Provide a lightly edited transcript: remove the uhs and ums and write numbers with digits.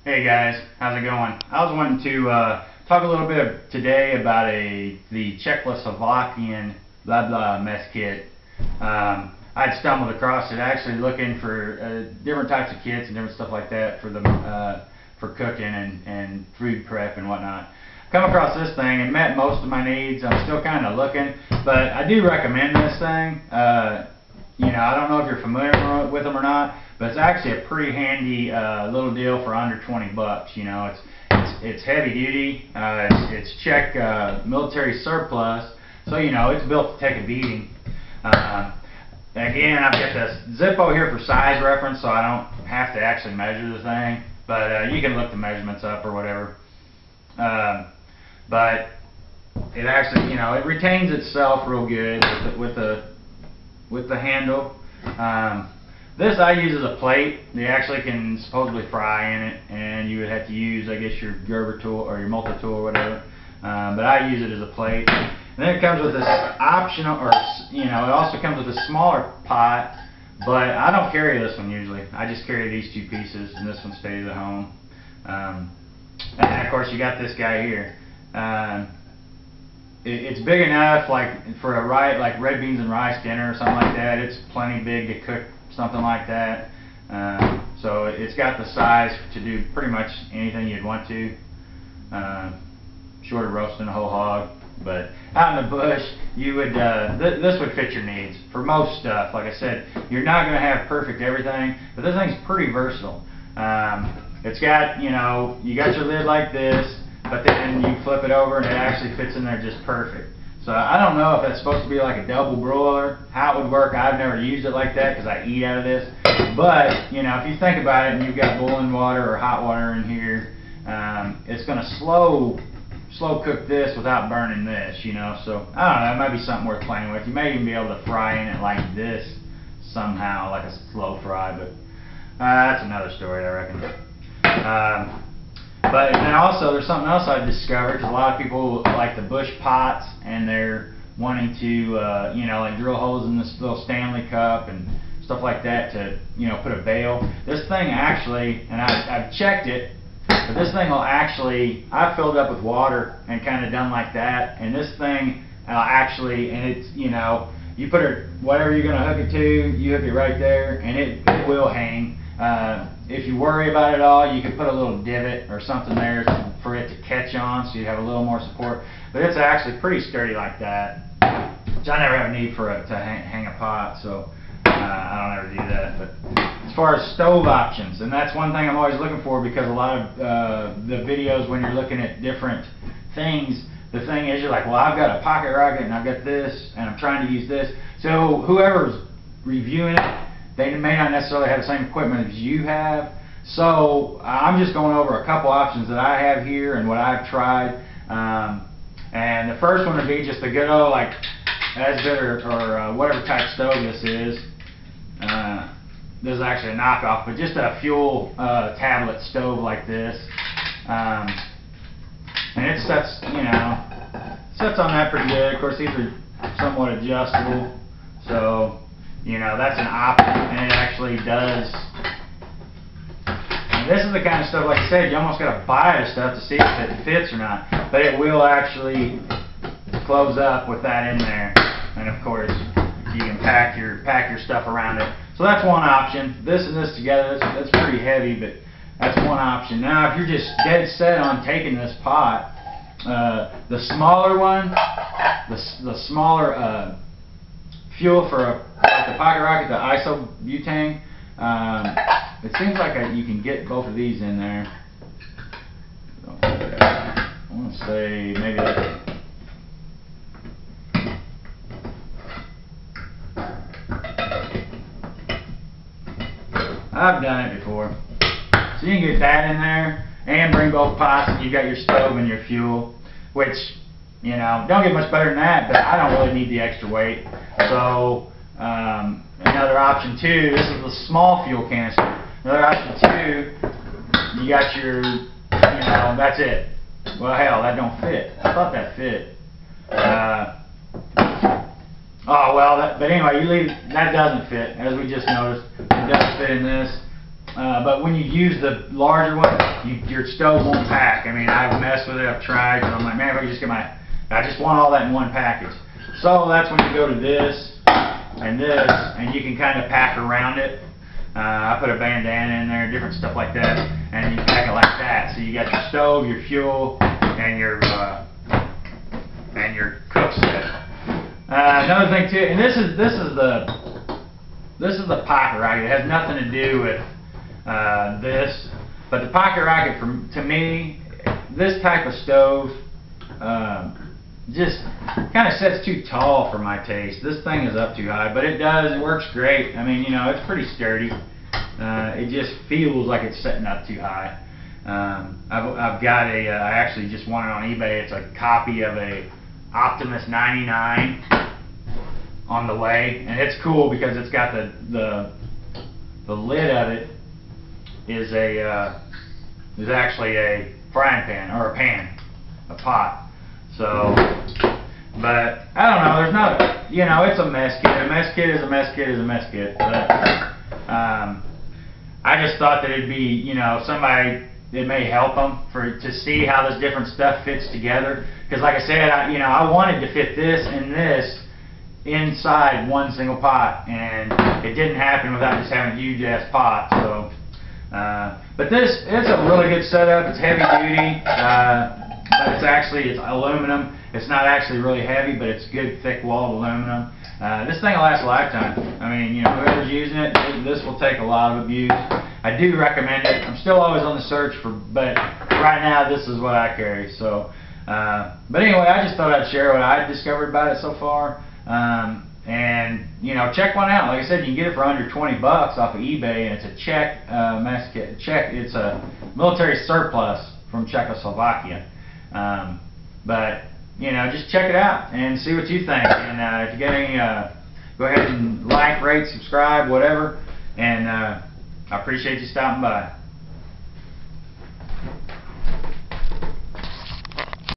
Hey guys, how's it going? I was wanting to talk a little bit today about the Czechoslovakian blah blah mess kit. I'd stumbled across it actually looking for different types of kits and different stuff like that for the for cooking and food prep and whatnot. Come across this thing and met most of my needs. I'm still kind of looking, but I do recommend this thing. You know, I don't know if you're familiar with them or not, but it's actually a pretty handy little deal for under 20 bucks. You know, it's heavy duty. It's Czech military surplus, so you know it's built to take a beating. Again, I've got this Zippo here for size reference, so I don't have to actually measure the thing, but you can look the measurements up or whatever. But it actually, you know, it retains itself real good with the handle. This I use as a plate. You actually can supposedly fry in it, and you would have to use, I guess, your Gerber tool or your multi-tool or whatever. But I use it as a plate. And then it comes with this optional, or you know, it also comes with a smaller pot. But I don't carry this one usually. I just carry these two pieces, and this one stays at home. And of course, you got this guy here. It's big enough, like for a like red beans and rice dinner or something like that. It's plenty big to cook something like that. So it's got the size to do pretty much anything you'd want to, short of roasting a whole hog. But out in the bush, you would this would fit your needs for most stuff. Like I said, you're not going to have perfect everything, but this thing's pretty versatile. It's got, you know, you got your lid like this, but then you flip it over and it actually fits in there just perfect. So I don't know if that's supposed to be like a double broiler, how it would work. I've never used it like that because I eat out of this. But, you know, if you think about it and you've got boiling water or hot water in here, it's going to slow cook this without burning this, you know. So, I don't know, it might be something worth playing with. You may even be able to fry in it like this somehow, like a slow fry, but that's another story, I reckon. But then also there's something else I discovered, because a lot of people like the Bushpots and they're wanting to, you know, like drill holes in this little Stanley cup and stuff like that to, you know, put a bail. This thing actually, and I've checked it, but this thing will actually, I've filled it up with water and kind of done like that, and this thing actually, and it's, you know, you put it, whatever you're going to hook it to, you hook it right there, and it will hang. If you worry about it all, you can put a little divot or something there for it to catch on, so you have a little more support. But it's actually pretty sturdy like that, which I never have a need for it to hang a pot, so I don't ever do that. But as far as stove options, and that's one thing I'm always looking for, because a lot of the videos when you're looking at different things, the thing is you're like, well, I've got a pocket rocket and I've got this and I'm trying to use this. So whoever's reviewing it, they may not necessarily have the same equipment as you have. So I'm just going over a couple options that I have here and what I've tried. And the first one would be just a good old like Esbit or whatever type stove this is. This is actually a knockoff, but just a fuel tablet stove like this. And it sets, you know, sets on that pretty good. Of course, these are somewhat adjustable, so you know that's an option, and it actually does. And this is the kind of stuff, like I said, you almost got to buy the stuff to see if it fits or not. But it will actually close up with that in there, and of course you can pack your stuff around it. So that's one option. This and this together, that's pretty heavy, but that's one option. Now, if you're just dead set on taking this pot, the smaller one, the smaller fuel for like the pocket rocket, the isobutane, it seems like you can get both of these in there. I want to say maybe like I've done it before. So you can get that in there and bring both pots, and you've got your stove and your fuel, which, you know, don't get much better than that, but I don't really need the extra weight. So another option too, this is the small fuel canister. Another option too, you got your, you know, that's it. Well, hell, that don't fit. I thought that fit. Oh well, but anyway, you leave, that doesn't fit, as we just noticed. It doesn't fit in this. But when you use the larger one, your stove won't pack. I mean, I've messed with it, I've tried, and I'm like, man, if I could just get I just want all that in one package. So that's when you go to this, and you can kind of pack around it. I put a bandana in there, different stuff like that, and you pack it like that. So you got your stove, your fuel, and your cook set. Another thing too, and this is the pocket rocket. It has nothing to do with this, but the pocket rocket, to me, this type of stove just kind of sets too tall for my taste. This thing is up too high, but it works great. I mean, you know, it's pretty sturdy. It just feels like it's setting up too high. I've got I actually just won it on eBay. It's a copy of a Optimus 99 on the way, and it's cool because it's got the lid of it is actually a frying pan, or a pan, a pot. So, but I don't know, there's not, you know, it's a mess kit. A mess kit is a mess kit is a mess kit. But I just thought that it'd be, you know, somebody, it may help them to see how this different stuff fits together. Because like I said, I wanted to fit this and this inside one single pot, and it didn't happen without just having a huge ass pot. So, but it's a really good setup. It's heavy duty. But it's aluminum. It's not actually really heavy, but it's good, thick-walled aluminum. This thing will last a lifetime. I mean, you know, whoever's using it, this will take a lot of abuse. I do recommend it. I'm still always on the search but right now, this is what I carry. So, but anyway, I just thought I'd share what I discovered about it so far. And, you know, check one out. Like I said, you can get it for under 20 bucks off of eBay, and it's a Czech mess kit. It's a military surplus from Czechoslovakia. But, you know, just check it out and see what you think. And if you get any, go ahead and like, rate, subscribe, whatever. And I appreciate you stopping by.